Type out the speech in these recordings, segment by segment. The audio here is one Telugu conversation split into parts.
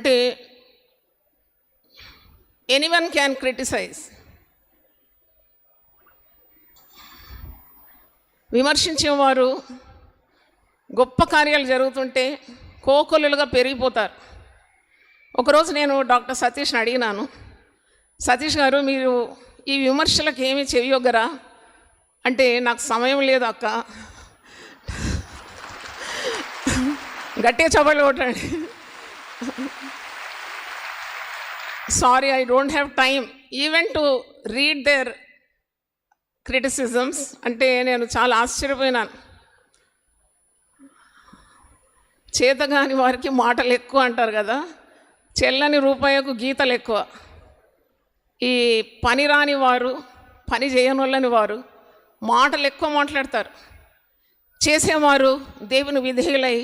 అంటే ఎనీవన్ క్యాన్ క్రిటిసైజ్. విమర్శించేవారు గొప్ప కార్యాలు జరుగుతుంటే కోకొల్లులుగా పెరిగిపోతారు. ఒకరోజు నేను డాక్టర్ సతీష్ని అడిగినాను, సతీష్ గారు మీరు ఈ విమర్శలకు ఏమీ చెవియొగ్గరా అంటే, నాకు సమయం లేదు అక్క. గట్టిగా చప్పట్లు కొట్టండి. Sorry, I don't have time even to read their criticisms. అంటే నేను చాలా ఆశ్చర్యపోయినాను. చేతగాని వారికి మాటలు ఎక్కువ అంటారు కదా, చెల్లని రూపాయకు గీతలు ఎక్కువ. ఈ పని రాని వారు, పని చేయనోళ్ళని వారు మాటలు ఎక్కువ మాట్లాడతారు. చేసేవారు దేవుని విధేయులై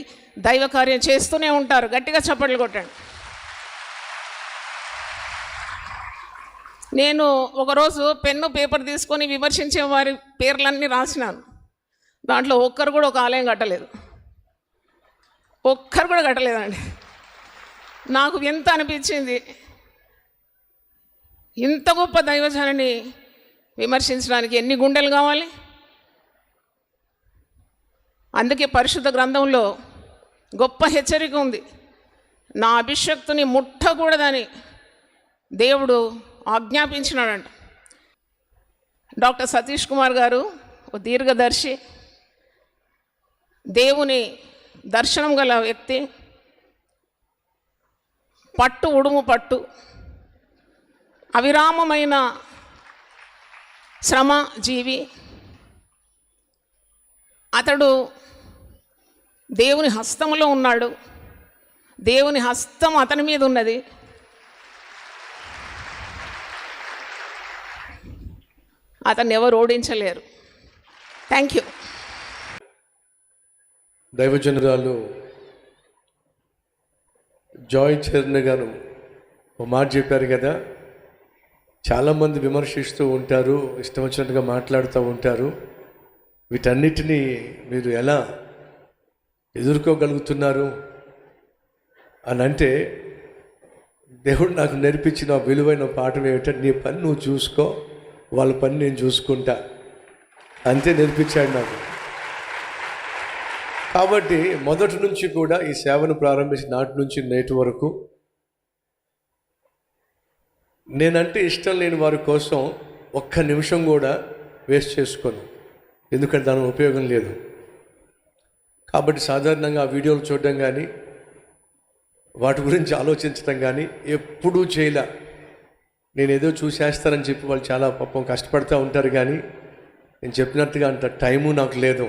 దైవ కార్యం చేస్తూనే ఉంటారు. గట్టిగా చప్పట్లు కొట్టండి. నేను ఒకరోజు పెన్ను పేపర్ తీసుకొని విమర్శించే వారి పేర్లన్నీ రాసినాను. దాంట్లో ఒక్కరు కూడా ఒక ఆలయం కట్టలేదు, ఒక్కరు కూడా కట్టలేదండి. నాకు ఎంత అనిపించింది, ఇంత గొప్ప దైవజనాన్ని విమర్శించడానికి ఎన్ని గుండెలు కావాలి. అందుకే పరిశుద్ధ గ్రంథంలో గొప్ప హెచ్చరిక ఉంది. నా అభిషక్తుని ముట్టకూడదని దేవుడు ఆజ్ఞాపించినాడంట. డాక్టర్ సతీష్ కుమార్ గారు ఒక దీర్ఘదర్శి, దేవుని దర్శనం గల వ్యక్తి, పట్టు ఉడుము పట్టు, అవిరామమైన శ్రమ జీవి. అతడు దేవుని హస్తంలో ఉన్నాడు, దేవుని హస్తం అతని మీద ఉన్నది. అతన్ని ఎవరు ఓడించలేరు. Thank you. దైవజనురాలు జాయ్ చరణ్ గారు ఒక మాట చెప్పారు కదా, చాలామంది విమర్శిస్తూ ఉంటారు, ఇష్టం వచ్చినట్టుగా మాట్లాడుతూ ఉంటారు. వీటన్నిటినీ మీరు ఎలా ఎదుర్కోగలుగుతున్నారు అని అంటే, దేవుడు నాకు నేర్పించిన విలువైన పాఠం ఏమిటంటే, నీ పని నువ్వు చూసుకో, వాళ్ళ పని నేను చూసుకుంటా, అంతే నేర్పించాడు నాకు. కాబట్టి మొదటి నుంచి కూడా ఈ సేవను ప్రారంభించిన నాటి నుంచి నేటి వరకు నేనంటే ఇష్టం లేని వారి కోసం ఒక్క నిమిషం కూడా వేస్ట్ చేసుకోను, ఎందుకంటే దాని ఉపయోగం లేదు. కాబట్టి సాధారణంగా ఆ వీడియోలు చూడడం కానీ వాటి గురించి ఆలోచించడం కానీ ఎప్పుడూ చేయలే. నేను ఏదో చూసేస్తానని చెప్పి వాళ్ళు చాలా పాపం కష్టపడుతూ ఉంటారు, కానీ నేను చెప్పినట్టుగా అంత టైము నాకు లేదు.